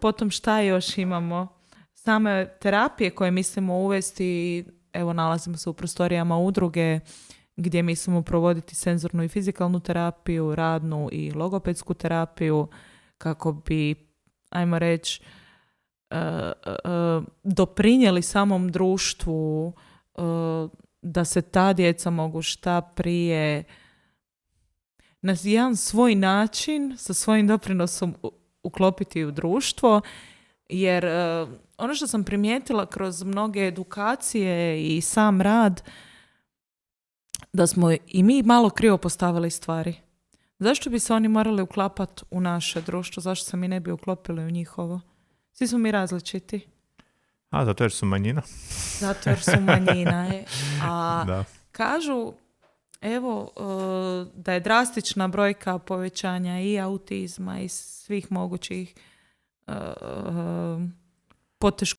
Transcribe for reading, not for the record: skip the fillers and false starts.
Potom šta još imamo? Same terapije koje mislimo uvesti, evo nalazimo se u prostorijama udruge gdje mislimo provoditi senzornu i fizikalnu terapiju, radnu i logopedsku terapiju kako bi, ajmo reći, doprinijeli samom društvu da se ta djeca mogu šta prije na jedan svoj način sa svojim doprinosom uklopiti u društvo, jer ono što sam primijetila kroz mnoge edukacije i sam rad, da smo i mi malo krivo postavili stvari. Zašto bi se oni morali uklapati u naše društvo? Zašto se mi ne bi uklopili u njihovo? Svi smo mi različiti. A, zato jer su manjina. Zato jer su manjina. A Da. kažu, evo, da je drastična brojka povećanja i autizma i svih mogućih